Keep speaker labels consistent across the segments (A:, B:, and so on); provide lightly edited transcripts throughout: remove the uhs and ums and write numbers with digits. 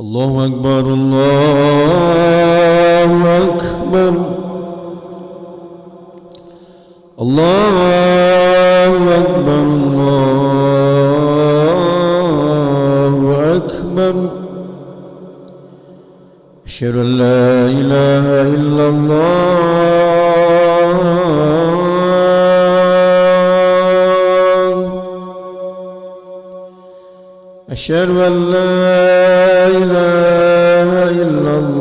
A: الله أكبر الله أكبر الله أكبر الله أكبر. أشهد أن لا إله إلا الله. أشهد أن لا إله إلا الله.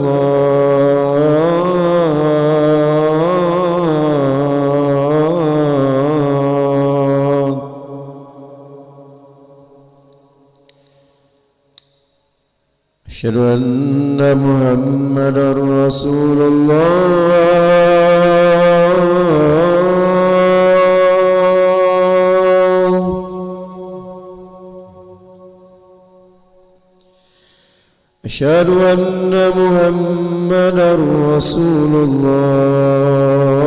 A: أشهد أن محمدا رسول الله. أشهد أن محمدا رسول الله.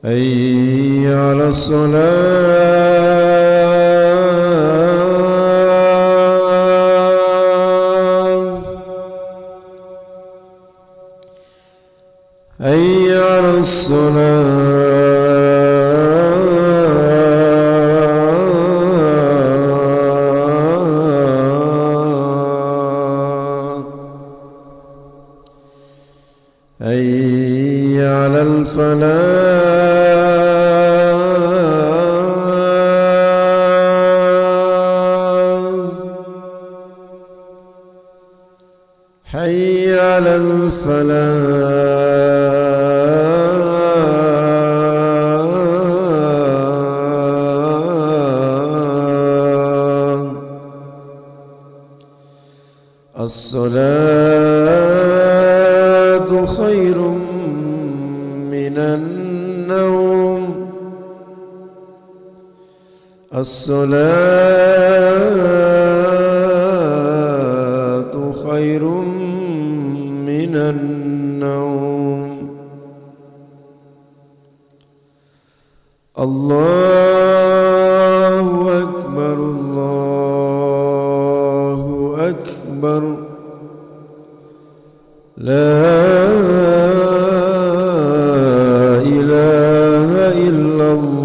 A: حي على الصلاة. حي على الصلاة. حي على الفلاح. حي على الفلاح. الصلاة خير من النوم. الصلاة خير من النوم. الله أكبر الله أكبر. لا إله إلا الله.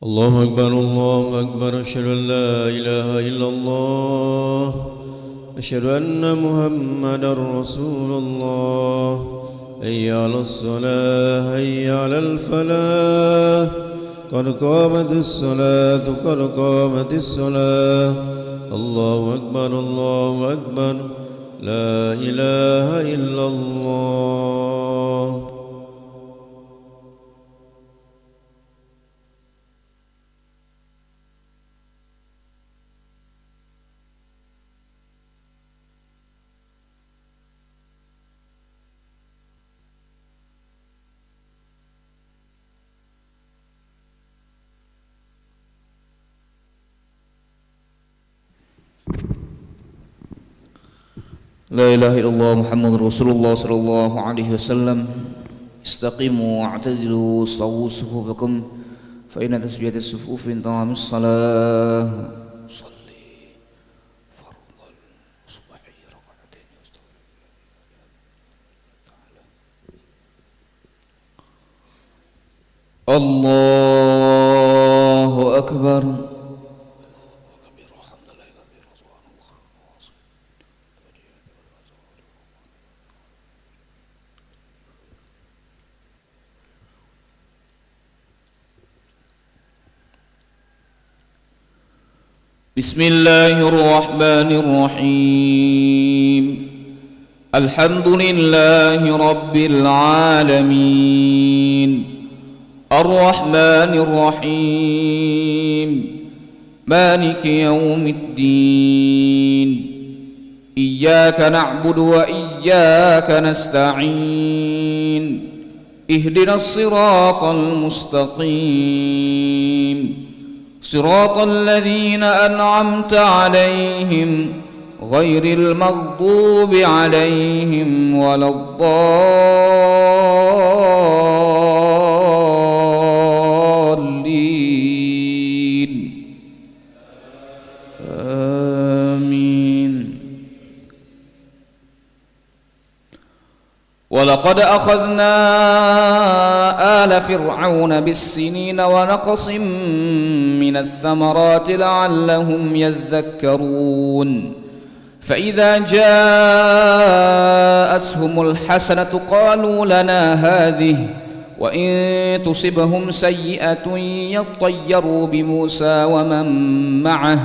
A: الله أكبر الله أكبر أشهد أن لا إله إلا الله أشهد أن محمدا رسول الله حي على الصلاة حي على الفلاح قد قامت الصلاة قد قامت الصلاة الله أكبر الله أكبر لا إله إلا الله.
B: لا إله إلا الله محمد رسول الله صلى الله عليه وسلم. استقيموا واعتدلوا صووا صفوفكم فإن تسبية الصفوف من تمام الصلاة. صلي فرض الصبح ركعتين. الله أكبر. بسم الله الرحمن الرحيم. الحمد لله رب العالمين الرحمن الرحيم مالك يوم الدين إياك نعبد وإياك نستعين اهدنا الصراط المستقيم صراط الذين أنعمت عليهم غير المغضوب عليهم ولا الضالين آمين. ولقد أخذنا آل فرعون بالسنين ونقص من الثمرات لعلهم يذكرون. فإذا جاءتهم الحسنة قالوا لنا هذه وإن تصبهم سيئة يطيروا بموسى ومن معه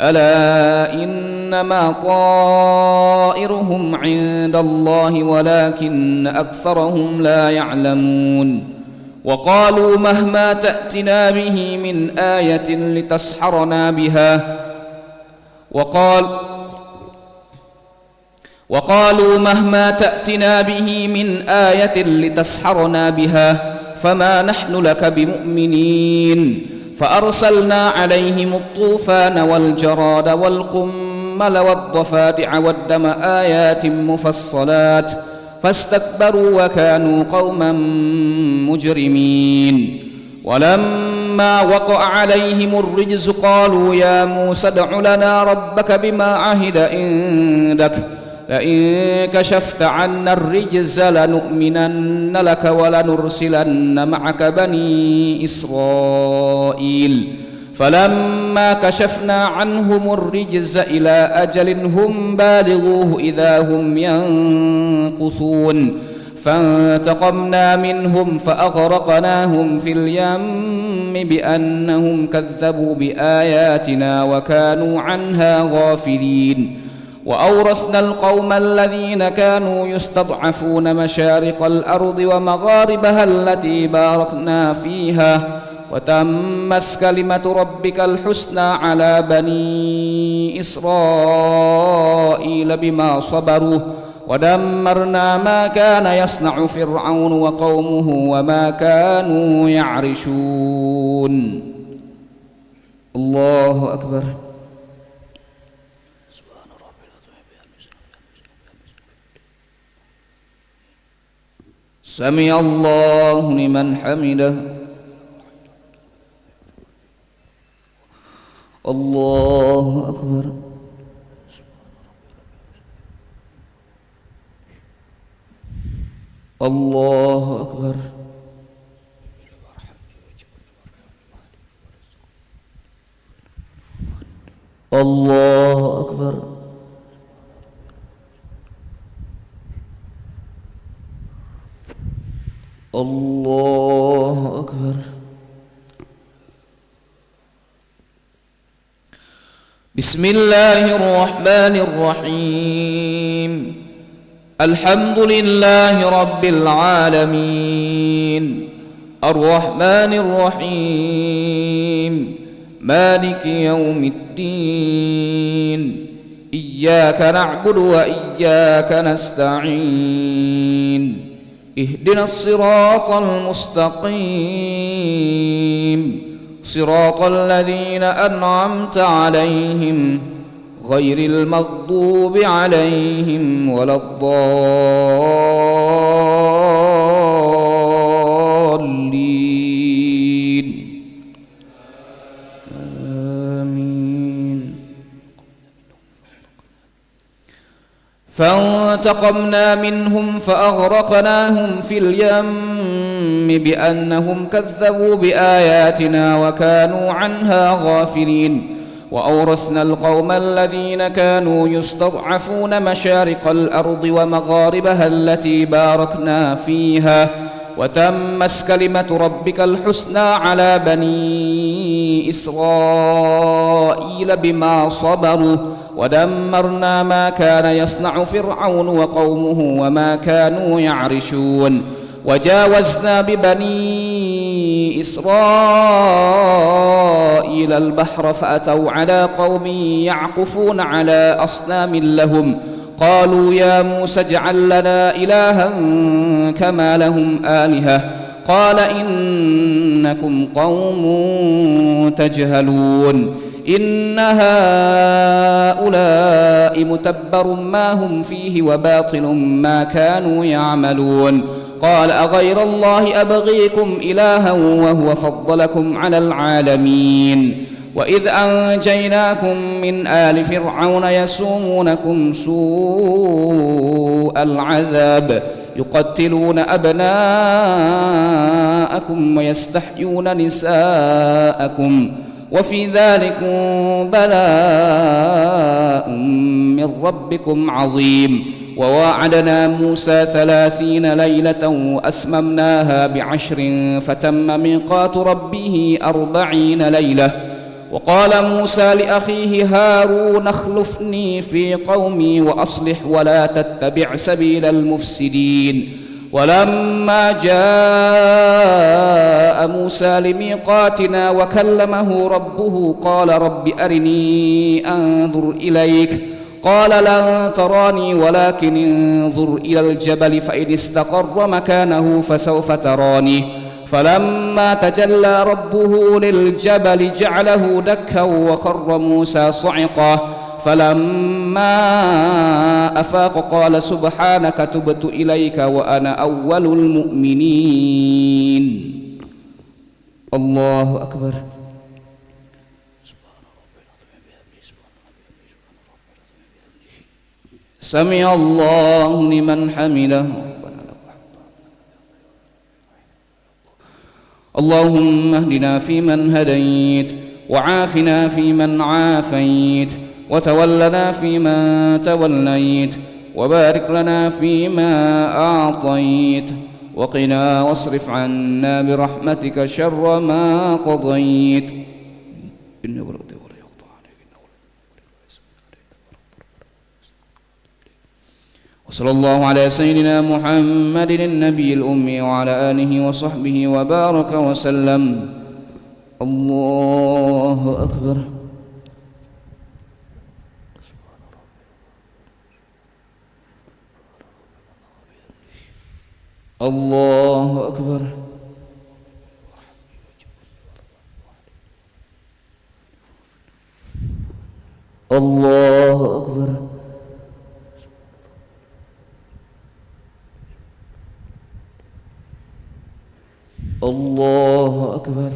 B: ألا إنما طائرهم عند الله ولكن أكثرهم لا يعلمون. وقالوا مهما تأتنا به من آية لتسحرنا بها وقالوا مهما تأتنا به من آية لتسحرنا بها فما نحن لك بمؤمنين. فأرسلنا عليهم الطوفان والجراد والقمل والضفادع والدم آيات مفصلات فاستكبروا وكانوا قوما مجرمين. ولما وقع عليهم الرجز قالوا يا موسى ادع لنا ربك بما عهد عندك لئن كشفت عنا الرجز لنؤمنن لك ولنرسلن معك بني إسرائيل. فلما كشفنا عنهم الرجز إلى أجل هم بالغوه إذا هم ينكثون. فانتقمنا منهم فأغرقناهم في اليم بأنهم كذبوا بآياتنا وكانوا عنها غافلين. وأورثنا القوم الذين كانوا يستضعفون مشارق الأرض ومغاربها التي باركنا فيها وتمت كلمة ربك الحسنى على بني إسرائيل بما صبروا ودمرنا ما كان يصنع فرعون وقومه وما كانوا يعرشون. الله أكبر. سمع الله لمن حمده. الله أكبر. الله أكبر. الله أكبر. الله أكبر. بسم الله الرحمن الرحيم. الحمد لله رب العالمين الرحمن الرحيم مالك يوم الدين إياك نعبد وإياك نستعين اهدنا الصراط المستقيم صراط الذين أنعمت عليهم غير المغضوب عليهم ولا الضالين آمين. فانتقمنا منهم فأغرقناهم في اليم بأنهم كذبوا بآياتنا وكانوا عنها غافلين. وأورثنا القوم الذين كانوا يستضعفون مشارق الأرض ومغاربها التي باركنا فيها وتمت كلمة ربك الحسنى على بني إسرائيل بما صبروا ودمرنا ما كان يصنع فرعون وقومه وما كانوا يعرشون. وجاوزنا ببني إسرائيل البحر فأتوا على قوم يعكفون على أصنام لهم قالوا يا موسى اجعل لنا إلها كما لهم آلهة قال إنكم قوم تجهلون إن هؤلاء متبر ما هم فيه وباطل ما كانوا يعملون. قال أغير الله أبغيكم إلها وهو فضلكم على العالمين. وإذ أنجيناكم من آل فرعون يسومونكم سوء العذاب يقتلون أبناءكم ويستحيون نساءكم وفي ذلكم بلاء من ربكم عظيم. وواعدنا موسى 30 ليلة وأسممناها ب10 فتم ميقات ربه 40 ليلة. وقال موسى لأخيه هارون اخلفني في قومي وأصلح ولا تتبع سبيل المفسدين. ولما جاء موسى لميقاتنا وكلمه ربه قال رب أرني أنظر إليك قال لن تراني ولكن انظر إلى الجبل فإن استقر مكانه فسوف تراني. فلما تجلى ربه للجبل جعله دكا وخر موسى صعقا فلما أفاق قال سبحانك تبت إليك وأنا أول المؤمنين. الله أكبر. سمع الله لمن حمده. اللهم اهدنا فيمن هديت وعافنا فيمن عافيت وتولنا فيمن توليت وبارك لنا فيما أعطيت وقنا واصرف عنا برحمتك شر ما قضيت إنه ولا يقضى عليك إنه وصلى الله على سيدنا محمد النبي الأمي وعلى آله وصحبه وبارك وسلم. الله أكبر. الله أكبر. الله أكبر. الله أكبر.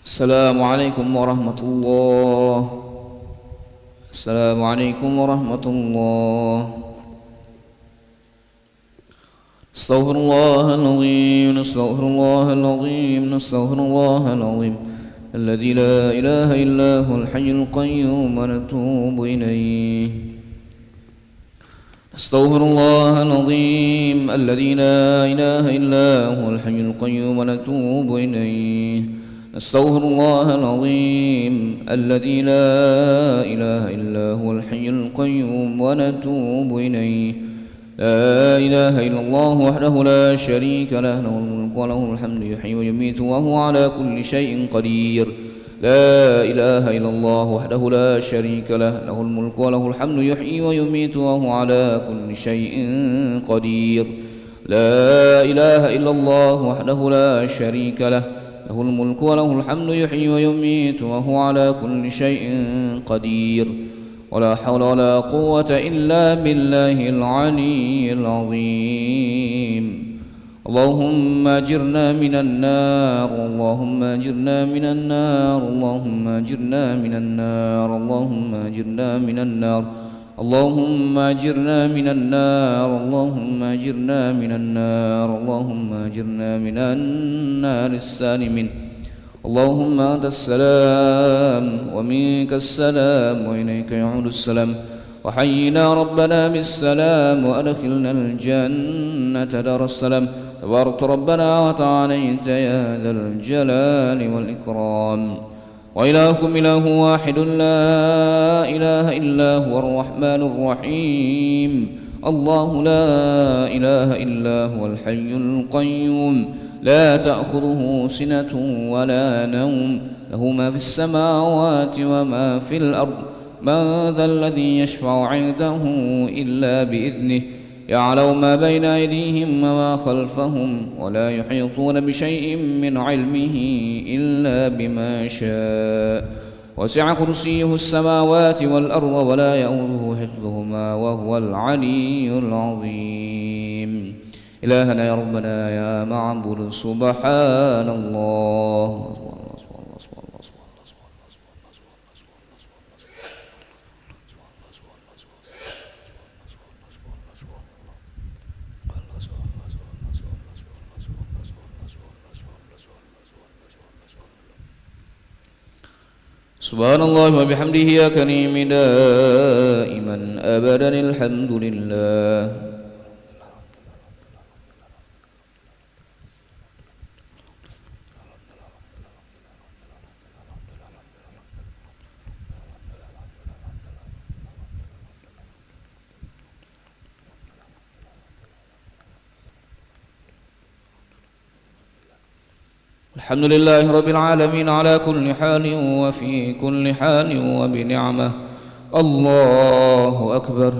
B: السلام عليكم ورحمة الله. السلام عليكم ورحمة الله. استغفر الله العظيم. نستغفر الله العظيم. نستغفر الله العظيم الذي لا إله إلا هو الحي القيوم ونتوب إليه. استغفر الله العظيم الذي لا إله إلا هو الحي القيوم ونتوب إليه. استغفر الله العظيم الذي لا إله إلا هو الحي القيوم ونتوب إليه. لا إله إلا الله وحده لا شريك له، له الملك وله الحمد يحيي ويميت وهو على كل شيء قدير. لا إله إلا الله وحده لا شريك له، له الملك وله الحمد يحيي ويميت وهو على كل شيء قدير. لا إله إلا الله وحده لا شريك له، له الملك وله الحمد يحيي ويميت وهو على كل شيء قدير. ولا حول ولا قوة إلا بالله العلي العظيم. اللهم أجرنا من النار. اللهم أجرنا من النار. اللهم أجرنا من النار. اللهم أجرنا من النار. اللهم أجرنا من النار. اللهم أجرنا من النار. اللهم أجرنا من النار السالمين. اللهم أنت السلام ومنك السلام وإليك يعود السلام. وحينا ربنا بالسلام وأدخلنا الجنة دار السلام. تبارك ربنا وتعاليت يا ذا الجلال والإكرام. وإلهكم إله واحد لا إله إلا هو الرحمن الرحيم. الله لا إله إلا هو الحي القيوم لا تأخذه سنة ولا نوم، له ما في السماوات وما في الأرض. من ذا الذي يشفع عنده إلا بإذنه، يعلم ما بين أيديهم وما خلفهم، ولا يحيطون بشيء من علمه إلا بما شاء. وسع كرسيه السماوات والأرض ولا يؤوده حفظهما وهو العلي العظيم. إلهنا يا ربنا يا معبود سبحان الله. سبحان الله وبحمده يا كريم دائما أبدا الحمد لله. الحمد لله رب العالمين على كل حال وفي كل حال وبنعمة. الله أكبر.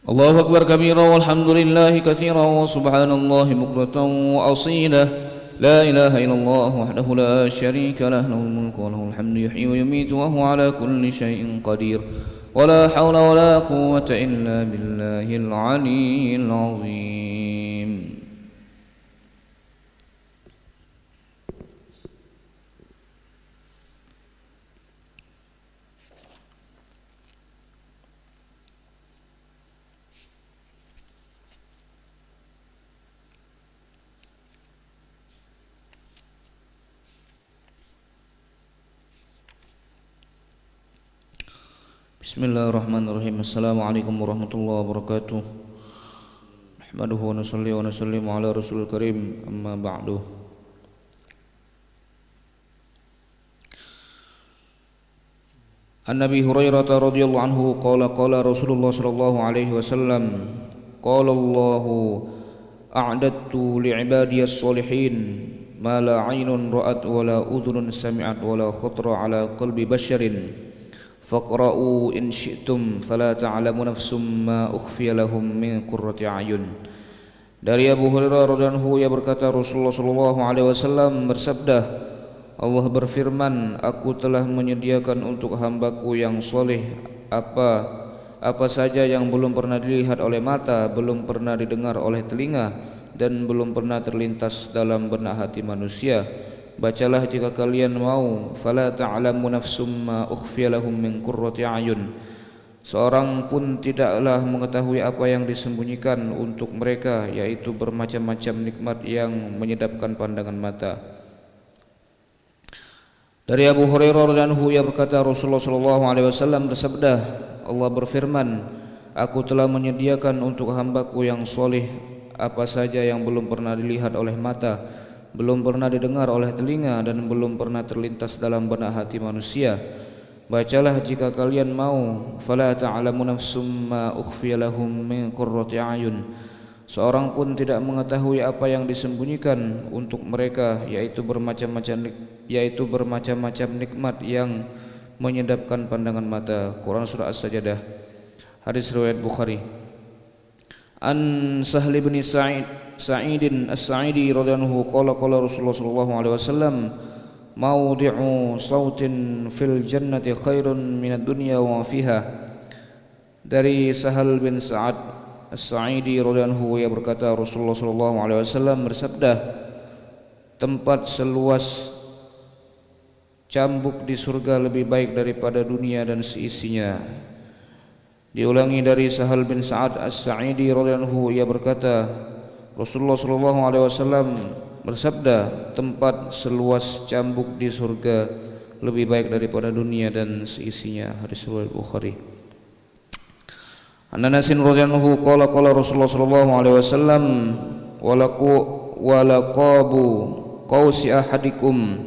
B: الله أكبر كبيرا والحمد لله كثيرا وسبحان الله بكرة وأصيلا. لا إله إلا الله وحده لا شريك له، له الملك وله الحمد يحيي ويميت وهو على كل شيء قدير. ولا حول ولا قوة إلا بالله العلي العظيم. Bismillahirrahmanirrahim. Assalamualaikum warahmatullahi wabarakatuh. Nahmaduhu wa nusalli wa nusallimu ala rasulil karim, amma ba'du. An Abi Hurairah radhiyallahu anhu qala qala Rasulullah sallallahu alaihi wasallam qala Allahu a'dattu li'ibadiyas sholihin ma la 'ainun ra'at wa la udhunun sami'at wa la khatara 'ala qalbi basharin faqra'u in syi'tum fala ta'lamu nafsum ma ukhfiya lahum min qurrati a'yun. Dari Abu Hurairah radhiyallahu anhu ia berkata Rasulullah sallallahu alaihi wasallam bersabda, Allah berfirman, aku telah menyediakan untuk hambaku yang soleh apa saja yang belum pernah dilihat oleh mata, belum pernah didengar oleh telinga, dan belum pernah terlintas dalam benak hati manusia. Bacalah jika kalian mau. Fala ta'lamu nafsum ma ukhfiya lahum min qurrati a'yun. Seorang pun tidaklah mengetahui apa yang disembunyikan untuk mereka, yaitu bermacam-macam nikmat yang menyedapkan pandangan mata. Dari Abu Hurairah radhiyallahu anhu ia berkata Rasulullah sallallahu alaihi wasallam bersabda, Allah berfirman, aku telah menyediakan untuk hambaku yang soleh apa saja yang belum pernah dilihat oleh mata, belum pernah didengar oleh telinga, dan belum pernah terlintas dalam benak hati manusia. Bacalah jika kalian mau. Fala ta'lamu nafsum ma ukhfiya lahum min qurrati a'yun. Seorang pun tidak mengetahui apa yang disembunyikan untuk mereka, yaitu bermacam-macam nikmat yang menyedapkan pandangan mata. Quran surah As-Sajdah. Hadis riwayat Bukhari. An Sahl bin Sa'idin As-Sa'idi radhiyallahu anhu qala Rasulullah sallallahu alaihi wasallam, mawdi'u sautin fil jannati khairun minad dunya wa fiha. Dari Sahal bin Sa'ad As-Sa'idi radhiyallahu anhu ia berkata Rasulullah sallallahu alaihi wasallam bersabda, tempat seluas cambuk di surga lebih baik daripada dunia dan seisinya. Diulangi dari Sahal bin Sa'ad As-Sa'idi radhiyallahu anhu ia berkata Rasulullah sallallahu alaihi wasallam bersabda, tempat seluas cambuk di surga lebih baik daripada dunia dan seisinya. Hadis riwayat Bukhari. An Anas radhiyallahu anhu qala Rasulullah sallallahu alaihi wasallam, walaqabu qausi ahadikum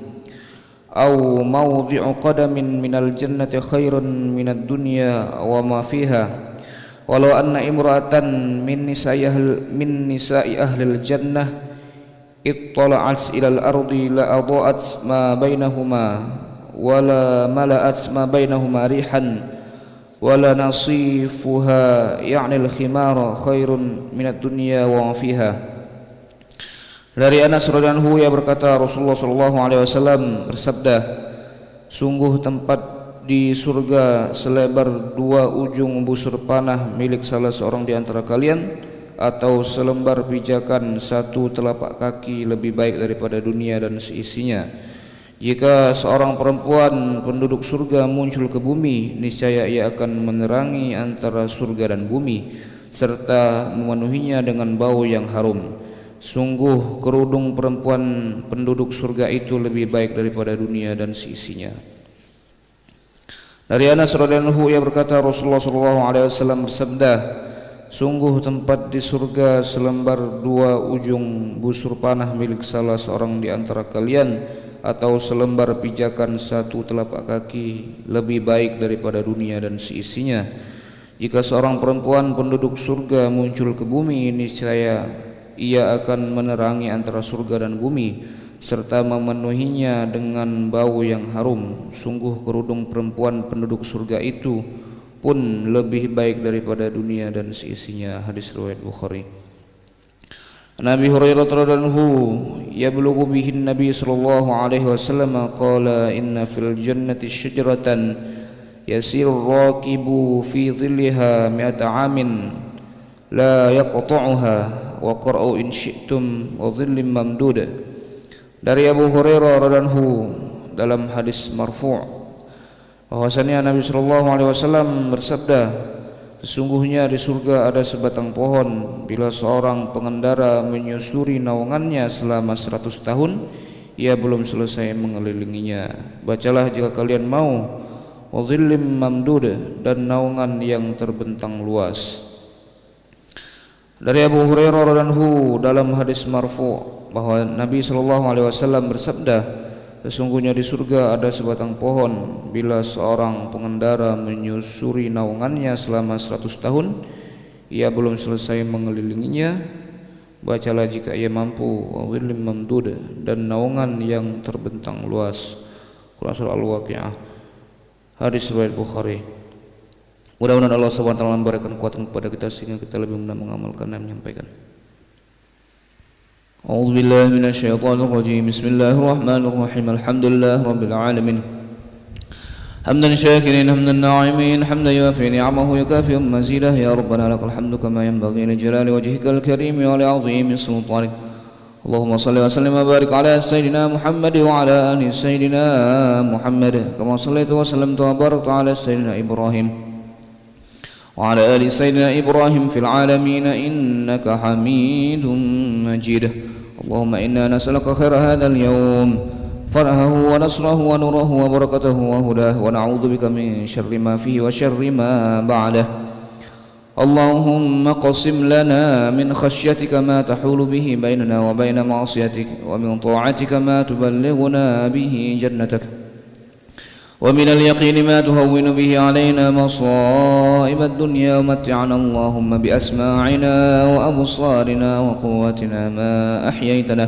B: aw mawdi'u qadamin minal jannati khairun minad dunya wa ma fiha. Walau anna imra'atan min nisa'i ahlil jannah ittala'at ilal ardi la adha'at ma bainahuma wala mala'at ma bainahuma rihan wala nasifuha ya'ni al-khimara khairun minad dunya wa fiha. Dari Anas radhiyallahu anhu ia berkata Rasulullah sallallahu alaihi wasallam bersabda, sungguh tempat di surga selebar dua ujung busur panah milik salah seorang di antara kalian, atau selembar pijakan satu telapak kaki lebih baik daripada dunia dan seisinya. Jika seorang perempuan penduduk surga muncul ke bumi, niscaya ia akan menerangi antara surga dan bumi serta memenuhinya dengan bau yang harum. Sungguh kerudung perempuan penduduk surga itu lebih baik daripada dunia dan seisinya. Dari Anas radhiyallahu anhu ia berkata Rasulullah sallallahu alaihi wasallam bersabda, sungguh tempat di surga selembar dua ujung busur panah milik salah seorang di antara kalian, atau selembar pijakan satu telapak kaki lebih baik daripada dunia dan seisinya. Jika seorang perempuan penduduk surga muncul ke bumi, niscaya ia akan menerangi antara surga dan bumi serta memenuhinya dengan bau yang harum. Sungguh kerudung perempuan penduduk surga itu pun lebih baik daripada dunia dan seisinya. Hadis riwayat Bukhari. Nabi Hurairah radhiyallahu anhu yablughu bihi Nabi sallallahu alaihi wasallam qala inna fil jannati syajaratan yasirur raqibu fi dhilliha mi'ata 'amin la yaqta'uha wa qara'u in syi'tum wa dhillim mamdud. Dari Abu Hurairah radhiyallahu anhu dalam hadis marfu' bahwasanya Nabi sallallahu alaihi wasallam bersabda, sesungguhnya di surga ada sebatang pohon, bila seorang pengendara menyusuri naungannya selama 100 tahun, ia belum selesai mengelilinginya. Bacalah jika kalian mau. Wa dhillim mamdud, dan naungan yang terbentang luas. Dari Abu Hurairah radhiyallahu anhu dalam hadis marfu' bahwa Nabi sallallahu alaihi wasallam bersabda, sesungguhnya di surga ada sebatang pohon, bila seorang pengendara menyusuri naungannya selama 100 tahun, ia belum selesai mengelilinginya. Bacalah jika ia mampu. Wa dhillim mamdud, dan naungan yang terbentang luas. Quran surah Al-Waqi'ah. Hadis riwayat Bukhari. Mudah-mudahan Allah SWT memberikan kekuatan kepada kita sehingga kita lebih mudah mengamalkan dan menyampaikan. أعوذ بالله من الشيطان الرجيم. بسم الله الرحمن الرحيم. الحمد لله رب العالمين حمدا شاكرين حمدا ناعمين حمدا يوافي نعمه ويكافئ مزيده. يا ربنا لك الحمد كما ينبغي لجلال وجهك الكريم ولعظيم سلطانك. اللهم صل وسلم وبارك على سيدنا محمد وعلى آل سيدنا محمد كما صليت وسلمت وباركت على سيدنا إبراهيم وعلى آل سيدنا إبراهيم في العالمين إنك حميد مجيد. اللهم إنا نسألك خير هذا اليوم فرحه ونصره ونوره وبركته وهداه ونعوذ بك من شر ما فيه وشر ما بعده. اللهم قسم لنا من خشيتك ما تحول به بيننا وبين معصيتك ومن طاعتك ما تبلغنا به جنتك ومن اليقين ما تهون به علينا مصائب الدنيا ومتعنا اللهم بأسماعنا وأبصارنا وقواتنا ما أحييتنا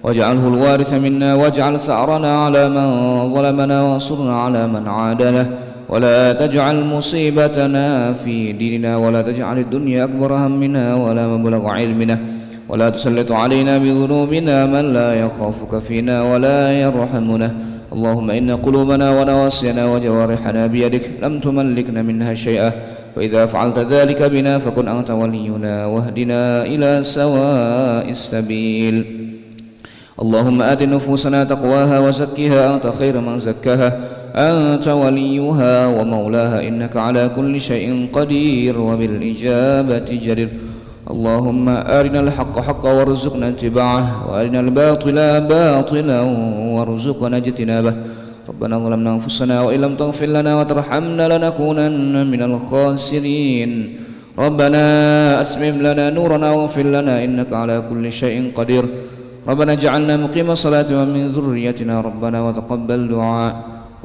B: واجعله الوارث منا واجعل ثأرنا على من ظلمنا وانصرنا على من عادنا ولا تجعل مصيبتنا في ديننا ولا تجعل الدنيا أكبر همنا ولا مبلغ علمنا ولا تسلط علينا بذنوبنا من لا يخافك فينا ولا يرحمنا. اللهم إن قلوبنا ونواسينا وجوارحنا بيدك لم تملكنا منها شيئا وإذا فعلت ذلك بنا فكن أنت ولينا واهدنا إلى سواء السبيل. اللهم آت نفوسنا تقواها وزكها أنت خير من زكاها أنت وليها ومولاها إنك على كل شيء قدير وبالإجابة جدير. اللهم أرنا الحق حقا وارزقنا اتباعه وأرنا الباطل باطلا وارزقنا اجتنابه. ربنا ظلمنا أنفسنا وإن لم تغفر لنا وترحمنا لنكونن من الخاسرين. ربنا أتمم لنا نورنا واغفر لنا إنك على كل شيء قدير. ربنا اجعلنا مقيم الصلاة ومن ذريتنا ربنا وتقبل دعاء.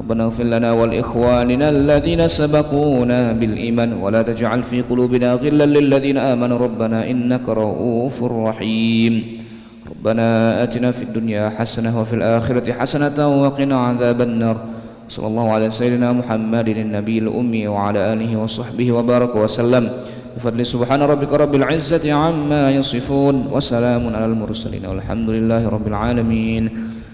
B: ربنا اغفر لنا ولإخواننا الذين سبقونا بالإيمان ولا تجعل في قلوبنا غلا للذين آمنوا ربنا إنك رؤوف رحيم. ربنا آتنا في الدنيا حسنة وفي الآخرة حسنة وقنا عذاب النار. صلى الله على سيدنا محمد النبي الأمي وعلى آله وصحبه وبارك وسلم بفضل سبحان ربك رب العزة عما يصفون وسلام على المرسلين والحمد لله رب العالمين.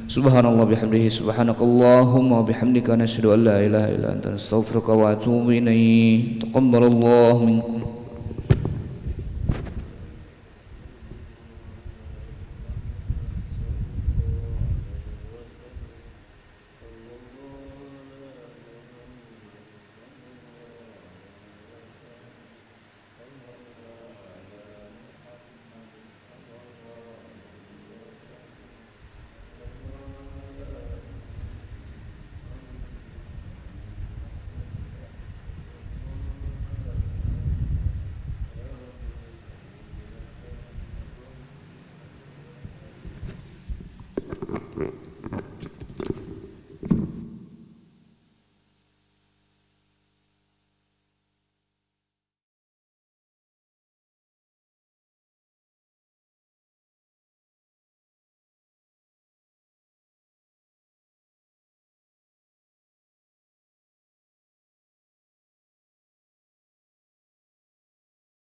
B: سبحان الله بحمده سبحانك اللهم وبحمدك نشهد أن لا إله إلا أنت نستغفرك وأتوب إليك. تقبل الله منكم.